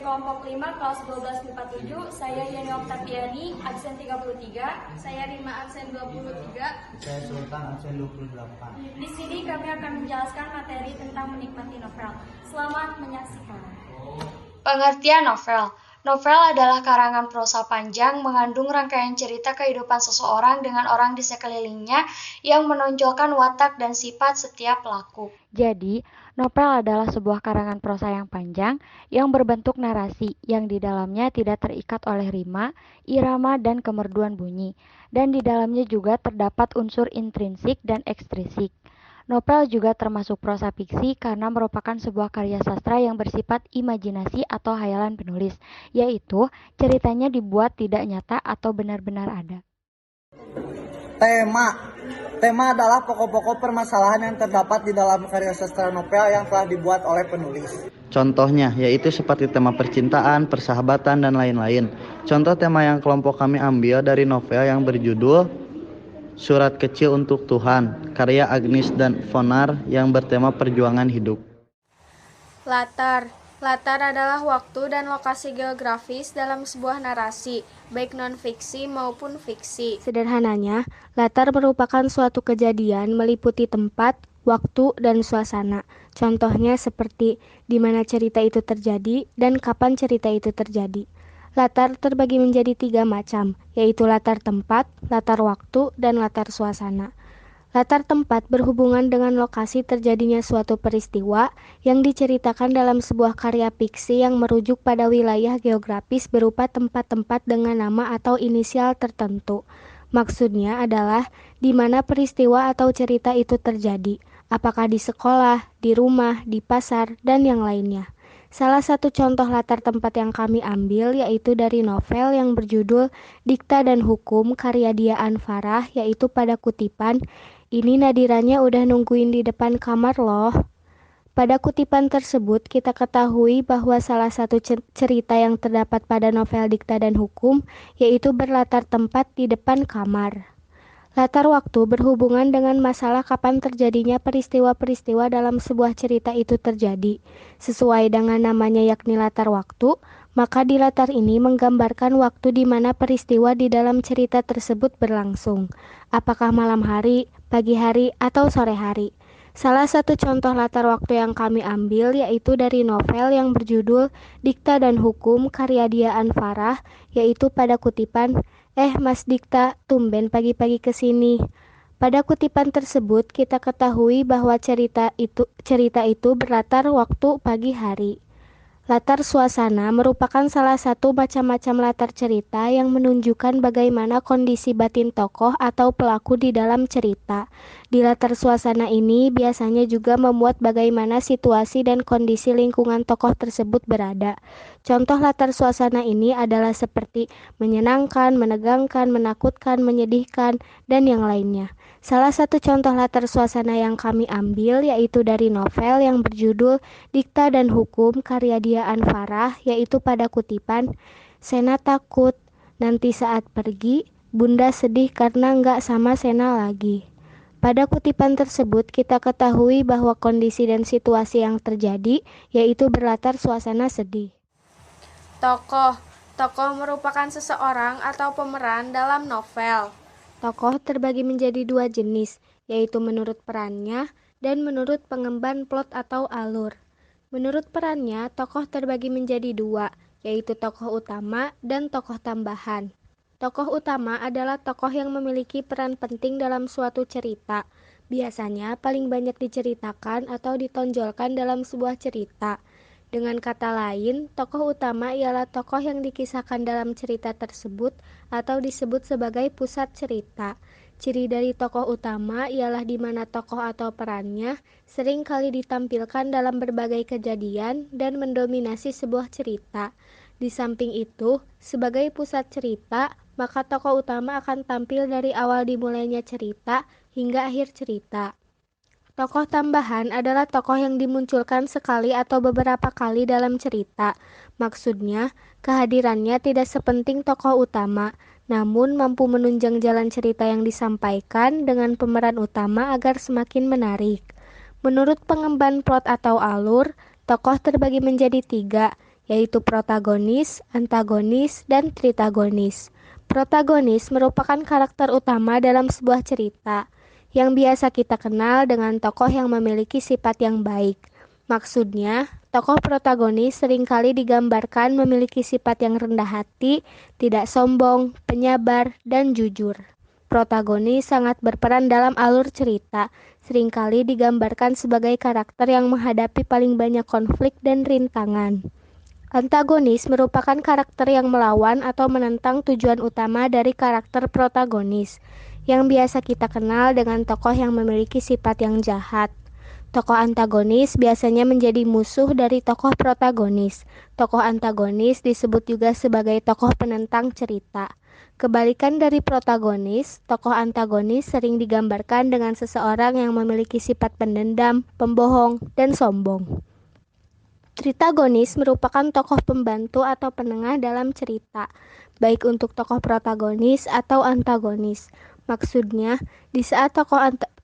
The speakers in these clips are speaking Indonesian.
kelompok 5 kelas 12 MIPA 7, saya Yani Oktaviani, absen 33. Saya Rima, absen 23. Saya Sultan, absen 28. Di sini kami akan menjelaskan materi tentang menikmati novel. Selamat menyaksikan. Pengertian novel. Novel adalah karangan prosa panjang mengandung rangkaian cerita kehidupan seseorang dengan orang di sekelilingnya yang menonjolkan watak dan sifat setiap pelaku. Jadi, novel adalah sebuah karangan prosa yang panjang yang berbentuk narasi yang di dalamnya tidak terikat oleh rima, irama, dan kemerduan bunyi. Dan di dalamnya juga terdapat unsur intrinsik dan ekstrisik. Novel juga termasuk prosa fiksi karena merupakan sebuah karya sastra yang bersifat imajinasi atau hayalan penulis, yaitu ceritanya dibuat tidak nyata atau benar-benar ada. Tema adalah pokok-pokok permasalahan yang terdapat di dalam karya sastra novel yang telah dibuat oleh penulis. Contohnya yaitu seperti tema percintaan, persahabatan, dan lain-lain. Contoh tema yang kelompok kami ambil dari novel yang berjudul Surat Kecil untuk Tuhan, karya Agnes dan Vonar yang bertema perjuangan hidup. Latar adalah waktu dan lokasi geografis dalam sebuah narasi, baik non-fiksi maupun fiksi. Sederhananya, latar merupakan suatu kejadian meliputi tempat, waktu, dan suasana. Contohnya seperti di mana cerita itu terjadi dan kapan cerita itu terjadi. Latar terbagi menjadi 3 macam, yaitu latar tempat, latar waktu, dan latar suasana. Latar tempat berhubungan dengan lokasi terjadinya suatu peristiwa yang diceritakan dalam sebuah karya fiksi yang merujuk pada wilayah geografis berupa tempat-tempat dengan nama atau inisial tertentu. Maksudnya adalah di mana peristiwa atau cerita itu terjadi, apakah di sekolah, di rumah, di pasar, dan yang lainnya. Salah satu contoh latar tempat yang kami ambil yaitu dari novel yang berjudul Dikta dan Hukum karya Dia Anfarah, yaitu pada kutipan, "Ini Nadiranya udah nungguin di depan kamar loh." Pada kutipan tersebut kita ketahui bahwa salah satu cerita yang terdapat pada novel Dikta dan Hukum yaitu berlatar tempat di depan kamar. Latar waktu berhubungan dengan masalah kapan terjadinya peristiwa-peristiwa dalam sebuah cerita itu terjadi. Sesuai dengan namanya yakni latar waktu, maka di latar ini menggambarkan waktu di mana peristiwa di dalam cerita tersebut berlangsung. Apakah malam hari, pagi hari, atau sore hari. Salah satu contoh latar waktu yang kami ambil yaitu dari novel yang berjudul Dikta dan Hukum karya Dia Anfarah, yaitu pada kutipan, Mas Dikta, tumben pagi-pagi kesini." Pada kutipan tersebut kita ketahui bahwa cerita itu berlatar waktu pagi hari. Latar suasana merupakan salah satu macam-macam latar cerita yang menunjukkan bagaimana kondisi batin tokoh atau pelaku di dalam cerita. Di latar suasana ini biasanya juga memuat bagaimana situasi dan kondisi lingkungan tokoh tersebut berada. Contoh latar suasana ini adalah seperti menyenangkan, menegangkan, menakutkan, menyedihkan, dan yang lainnya. Salah satu contoh latar suasana yang kami ambil yaitu dari novel yang berjudul Dikta dan Hukum karya Dia Anfarah, yaitu pada kutipan, "Sena takut, nanti saat pergi, Bunda sedih karena nggak sama Sena lagi." Pada kutipan tersebut kita ketahui bahwa kondisi dan situasi yang terjadi yaitu berlatar suasana sedih. Tokoh merupakan seseorang atau pemeran dalam novel. Tokoh terbagi menjadi 2 jenis, yaitu menurut perannya dan menurut pengemban plot atau alur. Menurut perannya, tokoh terbagi menjadi 2, yaitu tokoh utama dan tokoh tambahan. Tokoh utama adalah tokoh yang memiliki peran penting dalam suatu cerita. Biasanya paling banyak diceritakan atau ditonjolkan dalam sebuah cerita. Dengan kata lain, tokoh utama ialah tokoh yang dikisahkan dalam cerita tersebut atau disebut sebagai pusat cerita. Ciri dari tokoh utama ialah di mana tokoh atau perannya sering kali ditampilkan dalam berbagai kejadian dan mendominasi sebuah cerita. Di samping itu, sebagai pusat cerita, maka tokoh utama akan tampil dari awal dimulainya cerita hingga akhir cerita. Tokoh tambahan adalah tokoh yang dimunculkan sekali atau beberapa kali dalam cerita. Maksudnya, kehadirannya tidak sepenting tokoh utama, namun mampu menunjang jalan cerita yang disampaikan dengan pemeran utama agar semakin menarik. Menurut pengemban plot atau alur, tokoh terbagi menjadi 3, yaitu protagonis, antagonis, dan tritagonis. Protagonis merupakan karakter utama dalam sebuah cerita, yang biasa kita kenal dengan tokoh yang memiliki sifat yang baik. Maksudnya, tokoh protagonis seringkali digambarkan memiliki sifat yang rendah hati, tidak sombong, penyabar, dan jujur. Protagonis sangat berperan dalam alur cerita, seringkali digambarkan sebagai karakter yang menghadapi paling banyak konflik dan rintangan. Antagonis merupakan karakter yang melawan atau menentang tujuan utama dari karakter protagonis, yang biasa kita kenal dengan tokoh yang memiliki sifat yang jahat. Tokoh antagonis biasanya menjadi musuh dari tokoh protagonis. Tokoh antagonis disebut juga sebagai tokoh penentang cerita. Kebalikan dari protagonis, tokoh antagonis sering digambarkan dengan seseorang yang memiliki sifat pendendam, pembohong, dan sombong. Tritagonis merupakan tokoh pembantu atau penengah dalam cerita, baik untuk tokoh protagonis atau antagonis. Maksudnya, di saat tokoh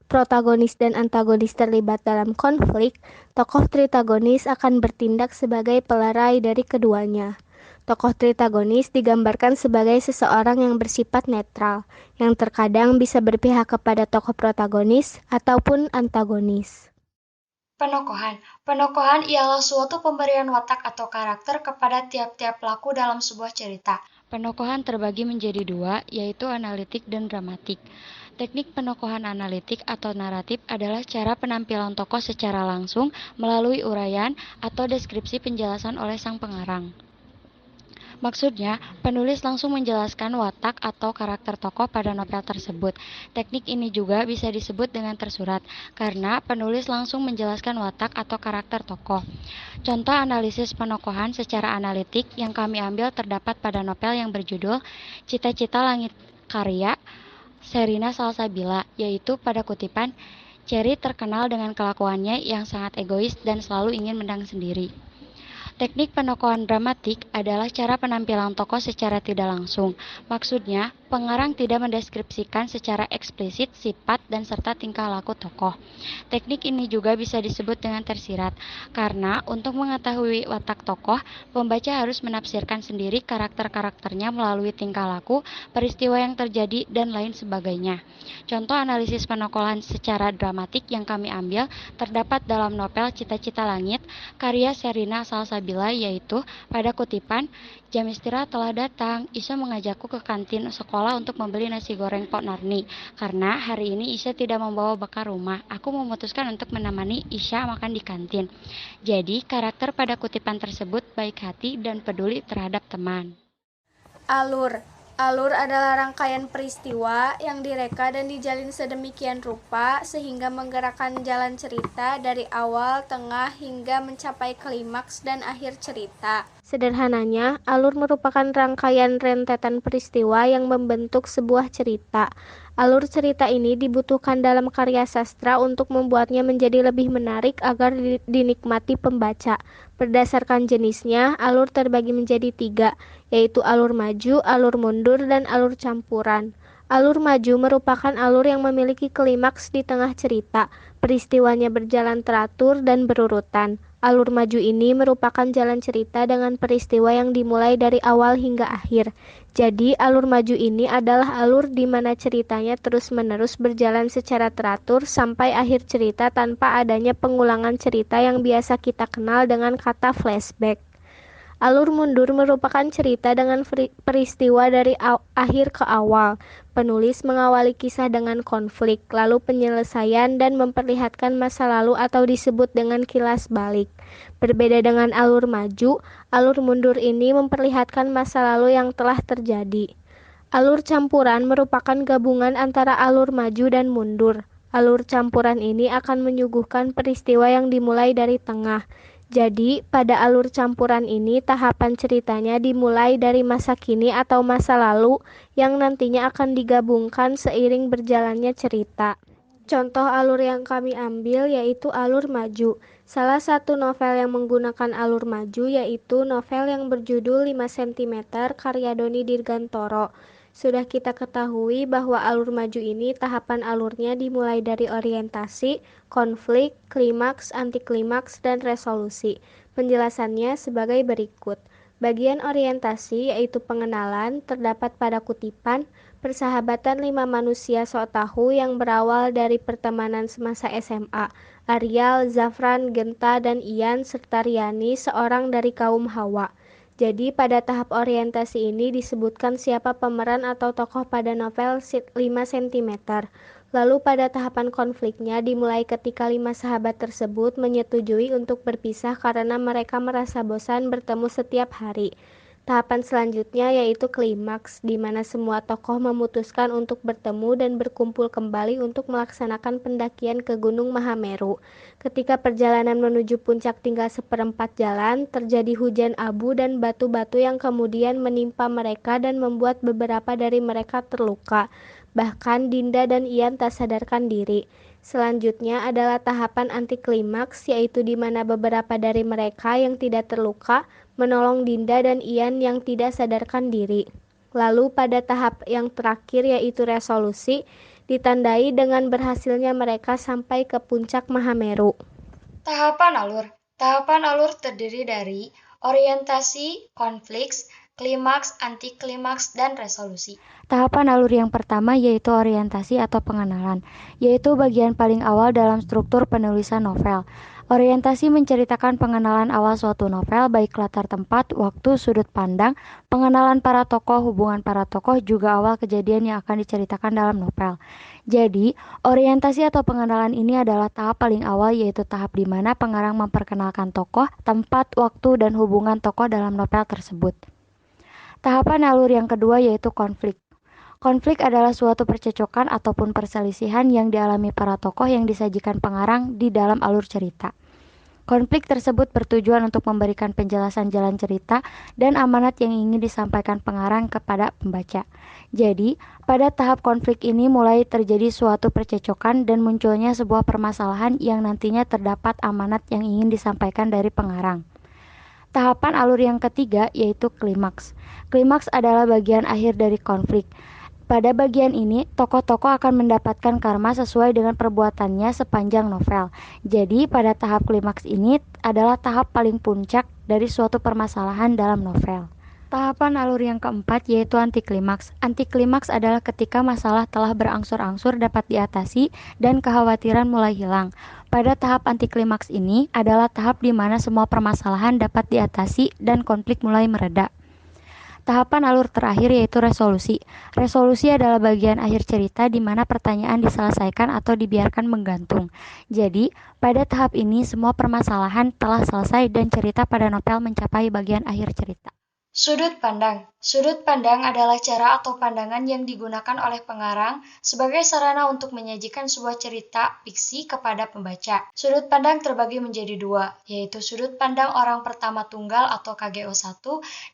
protagonis dan antagonis terlibat dalam konflik, tokoh tritagonis akan bertindak sebagai pelerai dari keduanya. Tokoh tritagonis digambarkan sebagai seseorang yang bersifat netral, yang terkadang bisa berpihak kepada tokoh protagonis ataupun antagonis. Penokohan. Penokohan ialah suatu pemberian watak atau karakter kepada tiap-tiap pelaku dalam sebuah cerita. Penokohan terbagi menjadi dua, yaitu analitik dan dramatik. Teknik penokohan analitik atau naratif adalah cara penampilan tokoh secara langsung melalui uraian atau deskripsi penjelasan oleh sang pengarang. Maksudnya, penulis langsung menjelaskan watak atau karakter tokoh pada novel tersebut. Teknik ini juga bisa disebut dengan tersurat, karena penulis langsung menjelaskan watak atau karakter tokoh. Contoh analisis penokohan secara analitik yang kami ambil terdapat pada novel yang berjudul Cita-Cita Langit karya Sherina Salsabila, yaitu pada kutipan, Cherry terkenal dengan kelakuannya yang sangat egois dan selalu ingin menang sendiri. Teknik penokohan dramatik adalah cara penampilan tokoh secara tidak langsung. Maksudnya, pengarang tidak mendeskripsikan secara eksplisit sifat dan serta tingkah laku tokoh. Teknik ini juga bisa disebut dengan tersirat, karena untuk mengetahui watak tokoh, pembaca harus menafsirkan sendiri karakter-karakternya melalui tingkah laku, peristiwa yang terjadi, dan lain sebagainya. Contoh analisis penokohan secara dramatik yang kami ambil terdapat dalam novel Cita-Cita Langit, karya Sherina Salsabila, yaitu pada kutipan, jam istirahat telah datang, Isya mengajakku ke kantin sekolah untuk membeli nasi goreng Pok Narni. Karena hari ini Isya tidak membawa bekal rumah, aku memutuskan untuk menemani Isya makan di kantin. Jadi, karakter pada kutipan tersebut baik hati dan peduli terhadap teman. Alur. Alur adalah rangkaian peristiwa yang direka dan dijalin sedemikian rupa sehingga menggerakkan jalan cerita dari awal, tengah, hingga mencapai klimaks dan akhir cerita. Sederhananya, alur merupakan rangkaian rentetan peristiwa yang membentuk sebuah cerita. Alur cerita ini dibutuhkan dalam karya sastra untuk membuatnya menjadi lebih menarik agar dinikmati pembaca. Berdasarkan jenisnya, alur terbagi menjadi 3, yaitu alur maju, alur mundur, dan alur campuran. Alur maju merupakan alur yang memiliki klimaks di tengah cerita. Peristiwanya berjalan teratur dan berurutan. Alur maju ini merupakan jalan cerita dengan peristiwa yang dimulai dari awal hingga akhir. Jadi, alur maju ini adalah alur di mana ceritanya terus-menerus berjalan secara teratur sampai akhir cerita tanpa adanya pengulangan cerita yang biasa kita kenal dengan kata flashback. Alur mundur merupakan cerita dengan peristiwa dari akhir ke awal. Penulis mengawali kisah dengan konflik, lalu penyelesaian dan memperlihatkan masa lalu atau disebut dengan kilas balik. Berbeda dengan alur maju, alur mundur ini memperlihatkan masa lalu yang telah terjadi. Alur campuran merupakan gabungan antara alur maju dan mundur. Alur campuran ini akan menyuguhkan peristiwa yang dimulai dari tengah. Jadi, pada alur campuran ini tahapan ceritanya dimulai dari masa kini atau masa lalu yang nantinya akan digabungkan seiring berjalannya cerita. Contoh alur yang kami ambil yaitu alur maju. Salah satu novel yang menggunakan alur maju yaitu novel yang berjudul 5 cm karya Doni Dirgantoro. Sudah kita ketahui bahwa alur maju ini tahapan alurnya dimulai dari orientasi, konflik, klimaks, antiklimaks, dan resolusi. Penjelasannya sebagai berikut. Bagian orientasi yaitu pengenalan terdapat pada kutipan persahabatan 5 manusia sok tahu yang berawal dari pertemanan semasa SMA. Arial, Zafran, Genta, dan Ian serta Riani seorang dari kaum Hawa. Jadi pada tahap orientasi ini disebutkan siapa pemeran atau tokoh pada novel 5 cm. Lalu pada tahapan konfliknya dimulai ketika 5 sahabat tersebut menyetujui untuk berpisah karena mereka merasa bosan bertemu setiap hari. Tahapan selanjutnya yaitu klimaks, di mana semua tokoh memutuskan untuk bertemu dan berkumpul kembali untuk melaksanakan pendakian ke Gunung Mahameru. Ketika perjalanan menuju puncak tinggal seperempat jalan, terjadi hujan abu dan batu-batu yang kemudian menimpa mereka dan membuat beberapa dari mereka terluka. Bahkan Dinda dan Ian tak sadarkan diri. Selanjutnya adalah tahapan anti klimaks, yaitu di mana beberapa dari mereka yang tidak terluka menolong Dinda dan Ian yang tidak sadarkan diri. Lalu pada tahap yang terakhir yaitu resolusi, ditandai dengan berhasilnya mereka sampai ke puncak Mahameru. Tahapan alur terdiri dari orientasi, konflik, klimaks, anti klimaks, dan resolusi. Tahapan alur yang pertama yaitu orientasi atau pengenalan, yaitu bagian paling awal dalam struktur penulisan novel. Orientasi menceritakan pengenalan awal suatu novel, baik latar tempat, waktu, sudut pandang, pengenalan para tokoh, hubungan para tokoh, juga awal kejadian yang akan diceritakan dalam novel. Jadi, orientasi atau pengenalan ini adalah tahap paling awal, yaitu tahap di mana pengarang memperkenalkan tokoh, tempat, waktu, dan hubungan tokoh dalam novel tersebut. Tahapan alur yang kedua yaitu konflik. Konflik adalah suatu percecokan ataupun perselisihan yang dialami para tokoh yang disajikan pengarang di dalam alur cerita. Konflik tersebut bertujuan untuk memberikan penjelasan jalan cerita dan amanat yang ingin disampaikan pengarang kepada pembaca. Jadi, pada tahap konflik ini mulai terjadi suatu percecokan dan munculnya sebuah permasalahan yang nantinya terdapat amanat yang ingin disampaikan dari pengarang. Tahapan alur yang ketiga yaitu klimaks. Klimaks adalah bagian akhir dari konflik. Pada bagian ini, tokoh-tokoh akan mendapatkan karma sesuai dengan perbuatannya sepanjang novel. Jadi, pada tahap klimaks ini adalah tahap paling puncak dari suatu permasalahan dalam novel. Tahapan alur yang keempat yaitu anti klimaks. Anti klimaks adalah ketika masalah telah berangsur-angsur dapat diatasi dan kekhawatiran mulai hilang. Pada tahap anti klimaks ini adalah tahap di mana semua permasalahan dapat diatasi dan konflik mulai mereda. Tahapan alur terakhir yaitu resolusi. Resolusi adalah bagian akhir cerita di mana pertanyaan diselesaikan atau dibiarkan menggantung. Jadi, pada tahap ini semua permasalahan telah selesai dan cerita pada novel mencapai bagian akhir cerita. Sudut pandang. Sudut pandang adalah cara atau pandangan yang digunakan oleh pengarang sebagai sarana untuk menyajikan sebuah cerita fiksi kepada pembaca. Sudut pandang terbagi menjadi dua, yaitu sudut pandang orang pertama tunggal atau KGO1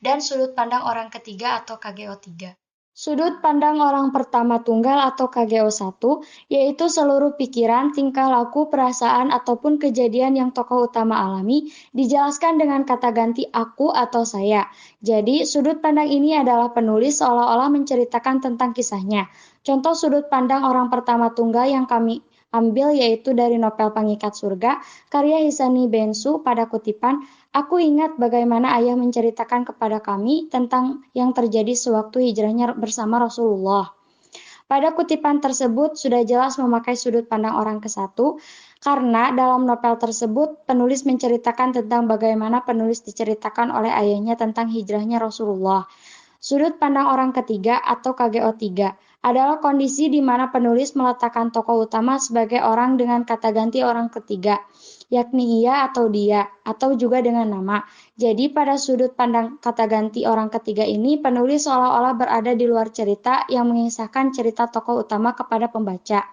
dan sudut pandang orang ketiga atau KGO3. Sudut pandang orang pertama tunggal atau KGO1 yaitu seluruh pikiran, tingkah laku, perasaan, ataupun kejadian yang tokoh utama alami dijelaskan dengan kata ganti aku atau saya. Jadi, sudut pandang ini adalah penulis seolah-olah menceritakan tentang kisahnya. Contoh sudut pandang orang pertama tunggal yang kami ambil yaitu dari novel Pengikat Surga, karya Hisani Bensu pada kutipan, aku ingat bagaimana ayah menceritakan kepada kami tentang yang terjadi sewaktu hijrahnya bersama Rasulullah. Pada kutipan tersebut sudah jelas memakai sudut pandang orang ke-1, karena dalam novel tersebut penulis menceritakan tentang bagaimana penulis diceritakan oleh ayahnya tentang hijrahnya Rasulullah. Sudut pandang orang ketiga atau KGO3 adalah kondisi di mana penulis meletakkan tokoh utama sebagai orang dengan kata ganti orang ketiga, yakni ia atau dia, atau juga dengan nama. Jadi pada sudut pandang kata ganti orang ketiga ini, penulis seolah-olah berada di luar cerita yang mengisahkan cerita tokoh utama kepada pembaca.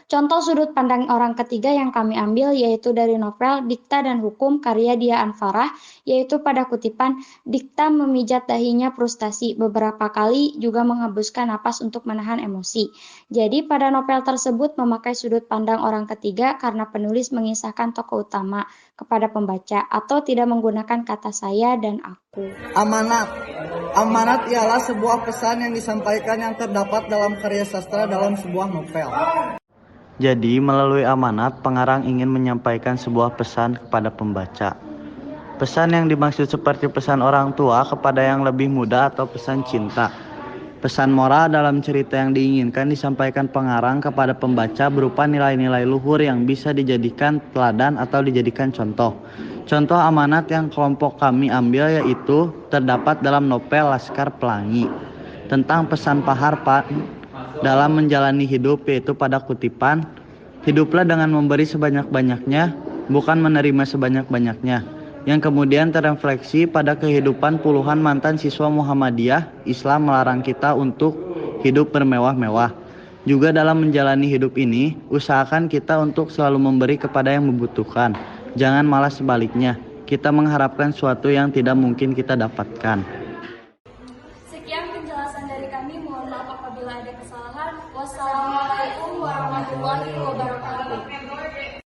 Contoh sudut pandang orang ketiga yang kami ambil yaitu dari novel Dikta dan Hukum karya Dia Anfarah, yaitu pada kutipan Dikta memijat dahinya frustasi, beberapa kali juga menghembuskan napas untuk menahan emosi. Jadi pada novel tersebut memakai sudut pandang orang ketiga karena penulis mengisahkan tokoh utama kepada pembaca atau tidak menggunakan kata saya dan aku. Amanat. Amanat ialah sebuah pesan yang disampaikan yang terdapat dalam karya sastra dalam sebuah novel. Jadi, melalui amanat, pengarang ingin menyampaikan sebuah pesan kepada pembaca. Pesan yang dimaksud seperti pesan orang tua kepada yang lebih muda atau pesan cinta. Pesan moral dalam cerita yang diinginkan disampaikan pengarang kepada pembaca berupa nilai-nilai luhur yang bisa dijadikan teladan atau dijadikan contoh. Contoh amanat yang kelompok kami ambil yaitu terdapat dalam novel Laskar Pelangi. Tentang pesan Pak Harpan dalam menjalani hidup, yaitu pada kutipan, hiduplah dengan memberi sebanyak-banyaknya, bukan menerima sebanyak-banyaknya, yang kemudian terrefleksi pada kehidupan puluhan mantan siswa Muhammadiyah. Islam melarang kita untuk hidup bermewah-mewah. Juga dalam menjalani hidup ini, usahakan kita untuk selalu memberi kepada yang membutuhkan, jangan malah sebaliknya, kita mengharapkan sesuatu yang tidak mungkin kita dapatkan. Sekian penjelasan dari kami, mohon maaf apabila ada kesalahan. Wassalamualaikum warahmatullahi wabarakatuh.